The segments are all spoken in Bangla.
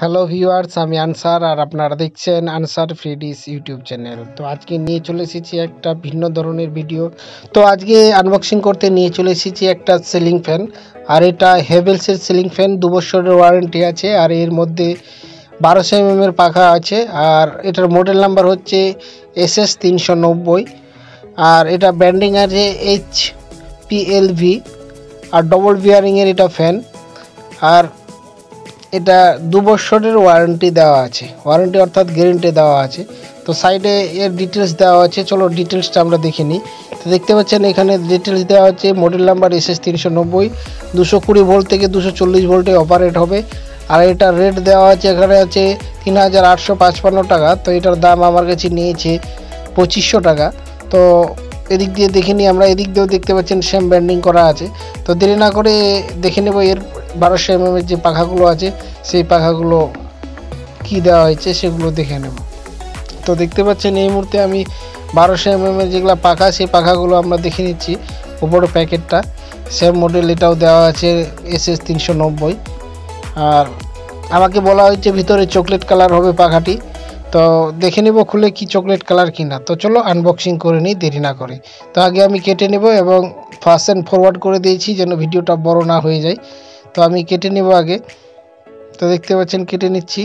হ্যালো ভিউয়ার্স, আমি আনসার আর আপনারা দেখছেন আনসার ফ্রিডিস ইউটিউব চ্যানেল। তো আজকে নিয়ে চলে এসেছি একটা ভিন্ন ধরনের ভিডিও। তো আজকে আনবক্সিং করতে নিয়ে চলে এসেছি একটা সিলিং ফ্যান। আর এটা হেভেলসের সিলিং ফ্যান, 2 বছরের ওয়ারেন্টি আছে। আর এর মধ্যে 1200 এর পাখা আছে। আর এটার মডেল নাম্বার হচ্ছে SS390। আর এটা ব্র্যান্ডিং আছে HPLV। আর ডবল বিয়ারিংয়ের এটা ফ্যান। আর এটা 2 বছরের ওয়ারেন্টি দেওয়া আছে, ওয়ারেন্টি অর্থাৎ গ্যারেন্টি দেওয়া আছে। তো সাইডে এর ডিটেলস দেওয়া আছে, চলো ডিটেলসটা আমরা দেখে নিই। তো দেখতে পাচ্ছেন এখানে ডিটেলস দেওয়া আছে, মডেল নাম্বার SS390, 220 ভোল্ট থেকে 240 ভোল্টে অপারেট হবে। আর এটার রেট দেওয়া আছে, এখানে আছে 3855 টাকা। তো এটার দাম আমার কাছে নিয়েছে 2500 টাকা। তো এদিক দিয়ে দেখে নিই আমরা, এদিক দিয়েও দেখতে পাচ্ছেন সেম ব্যান্ডিং করা আছে। তো দেরি না করে দেখে নেব এর 1200 এর যে পাখাগুলো আছে সেই পাখাগুলো কি দেওয়া হয়েছে সেগুলো দেখে নেব। তো দেখতে পাচ্ছেন এই মুহূর্তে আমি 1200 এর যেগুলো পাখা সেই পাখাগুলো আমরা দেখে নিচ্ছি। উপরে প্যাকেটটা সেম মডেল, এটাও দেওয়া আছে SS390। আর আমাকে বলা হয়েছে ভিতরে চকলেট কালার হবে পাখাটি। তো দেখে নেব খুলে কি চকলেট কালার কিনা। তো চলো আনবক্সিং করে নিই দেরি না করে। তো আগে আমি কেটে নেব এবং ফাস্ট অ্যান্ড ফরওয়ার্ড করে দিয়েছি যেন ভিডিওটা বড় না হয়ে যায়। তো আমি কেটে নেব আগে। তো দেখতে পাচ্ছেন কেটে নিচ্ছি।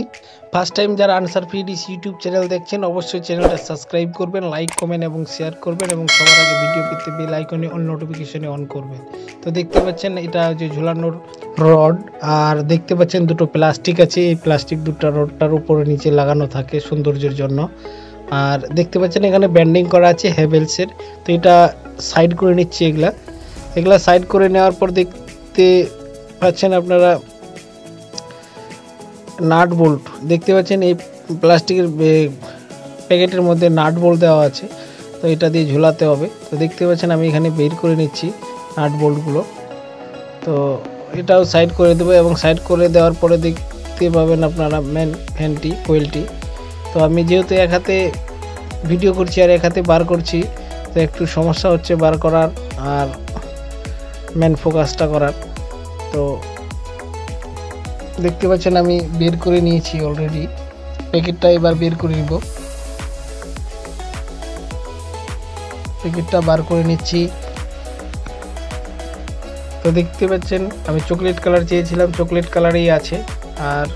ফার্স্ট টাইম যারা আনসার ফ্রিডিস ইউটিউব চ্যানেল দেখছেন অবশ্যই চ্যানেলটা সাবস্ক্রাইব করবেন, লাইক কমেন্ট এবং শেয়ার করবেন এবং সবার আগে ভিডিও পেতে বেল আইকনে অল নোটিফিকেশনে অন করবেন। তো দেখতে পাচ্ছেন এটা যে ঝুলানোর রড। আর দেখতে পাচ্ছেন দুটো প্লাস্টিক আছে, এই প্লাস্টিক দুটো রডটার উপরে নিচে লাগানো থাকে সৌন্দর্যের জন্য। আর দেখতে পাচ্ছেন এখানে ব্যান্ডিং করা আছে হেভেলসের। তো এটা সাইড করে নিচ্ছি, এগুলা সাইড করে নেওয়ার পর দেখতে পাচ্ছেন আপনারা নাট বোল্ট দেখতে পাচ্ছেন, এই প্লাস্টিকের প্যাকেটের মধ্যে নাট বোল্ট দেওয়া আছে। তো এটা দিয়ে ঝুলাতে হবে। তো দেখতে পাচ্ছেন আমি এখানে বের করে নিচ্ছি নাট বোল্টগুলো। তো এটাও সাইড করে দেবো এবং সাইড করে দেওয়ার পরে দেখতে পাবেন আপনারা মেন ফ্যানটি কোয়েলটি। তো আমি যেহেতু এক হাতে ভিডিও করছি আর এক হাতে বার করছি, তো একটু সমস্যা হচ্ছে বার করার আর মেন ফোকাসটা করার। তো দেখতে পাচ্ছেন আমি বের করে নিয়েছি অলরেডি, প্যাকেটটা এবার বের করে নিব। প্যাকেটটা বার করে নিচ্ছি। তো দেখতে পাচ্ছেন আমি চকলেট কালার চেয়েছিলাম, চকলেট কালারই আছে। আর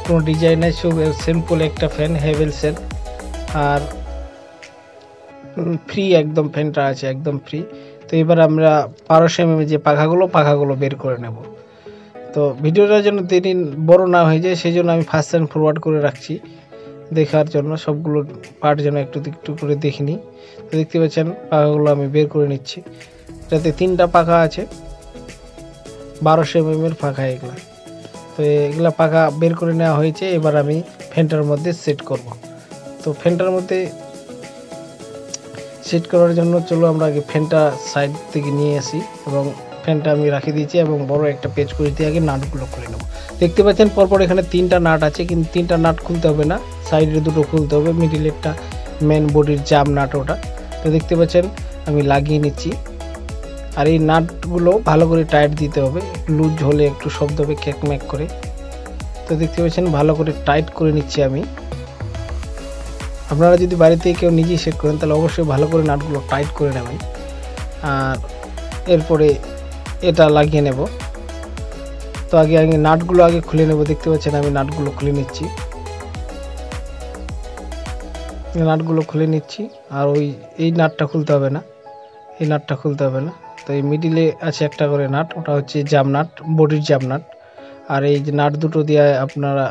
কোনো ডিজাইন নাই, সব সিম্পল একটা ফ্যান হেভেলসের। আর ফ্রি একদম ফ্যানটা আছে, একদম ফ্রি। তো এবার আমরা 1200 যে পাখাগুলো বের করে নেব। তো ভিডিওটা যেন দেরি বড় না হয়ে যায় সেই জন্য আমি ফাস্ট অ্যান্ড ফরওয়ার্ড করে রাখছি দেখার জন্য, সবগুলো পার্ট যেন একটু একটু করে দেখে নিই। তো দেখতে পাচ্ছেন পাখাগুলো আমি বের করে নিচ্ছি। এটাতে 3টা পাখা আছে, 1200 এর পাখা এগুলা। তো এগুলা পাখা বের করে নেওয়া হয়েছে। এবার আমি ফ্যানটার মধ্যে সেট করব। তো ফ্যানটার মধ্যে সেট করার জন্য চলো আমরা আগে ফ্যানটা সাইড থেকে নিয়ে আসি এবং ফ্যানটা আমি রাখি দিয়েছি এবং বড় একটা পেজ করে দিয়ে আগে নাটগুলো খুলে নেব। দেখতে পাচ্ছেন পরপর এখানে 3টা নাট আছে, কিন্তু 3টা নাট খুলতে হবে না, সাইডে 2টো খুলতে হবে, মিডিলেরটা মেন বডির জাম নাট ওটা। তো দেখতে পাচ্ছেন আমি লাগিয়ে নিচ্ছি। আর এই নাটগুলো ভালো করে টাইট দিতে হবে, লুজ হলে একটু শব্দ হবে ক্যাকম্যাক করে। তো দেখতে পাচ্ছেন ভালো করে টাইট করে নিচ্ছি আমি। আপনারা যদি বাড়িতে কেউ নিজেই সেট করেন তাহলে অবশ্যই ভালো করে নাটগুলো টাইট করে নেবেন। আর এরপরে এটা লাগিয়ে নেব। তো আগে নাটগুলো খুলে নেব। দেখতে পাচ্ছেন আমি নাটগুলো খুলে নিচ্ছি, নাটগুলো খুলে নিচ্ছি। আর এই নাটটা খুলতে হবে না, এই নাটটা খুলতে হবে না। তো এই মিডিলে আছে একটা করে নাট, ওটা হচ্ছে জাম নাট, বডির জাম নাট। আর এই যে নাট দুটো দিয়ে আপনারা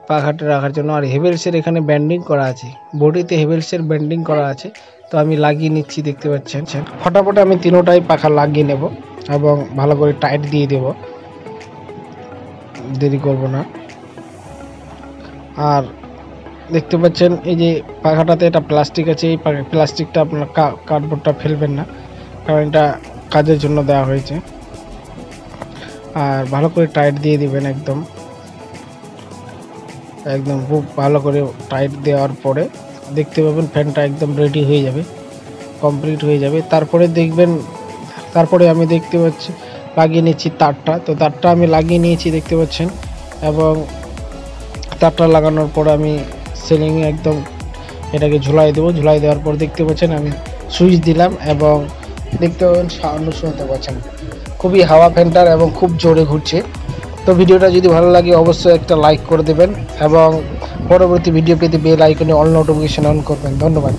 পাখাটা রাখার জন্য। আর হেভেলসের এখানে ব্যান্ডিং করা আছে, বডিতে হেভেলসের ব্যান্ডিং করা আছে। তো আমি লাগিয়ে নিচ্ছি, দেখতে পাচ্ছেন ফটাফট আমি 3টাই পাখা লাগিয়ে নেব এবং ভালো করে টাইট দিয়ে দেব, দেরি করব না। আর দেখতে পাচ্ছেন এই যে পাখাটাতে এটা প্লাস্টিক আছে, এই প্লাস্টিকটা আপনার কার্ডবোর্ডটা ফেলবেন না, কারণ এটা কাজের জন্য দেওয়া হয়েছে। আর ভালো করে টাইট দিয়ে দিবেন, একদম খুব ভালো করে টাইট দেওয়ার পরে দেখতে পাবেন ফ্যানটা একদম রেডি হয়ে যাবে, কমপ্লিট হয়ে যাবে। তারপরে আমি দেখতে পাচ্ছি লাগিয়ে নিচ্ছি তারটা। তো তারটা আমি লাগিয়ে নিয়েছি, দেখতে পাচ্ছেন এবং তারটা লাগানোর পর আমি সিলিংয়ে একদম এটাকে ঝুলাই দেবো। ঝুলাই দেওয়ার পর দেখতে পাচ্ছেন আমি সুইচ দিলাম এবং দেখতে পাবেন সাউন্ড শুনতে পাচ্ছেন, খুবই হাওয়া ফ্যানটার এবং খুব জোরে ঘুরছে। তো ভিডিওটা যদি ভালো লাগে অবশ্যই একটা লাইক করে দেবেন এবং পরবর্তী ভিডিও পেতে বেল আইকনে অল নোটিফিকেশন অন করবেন। ধন্যবাদ।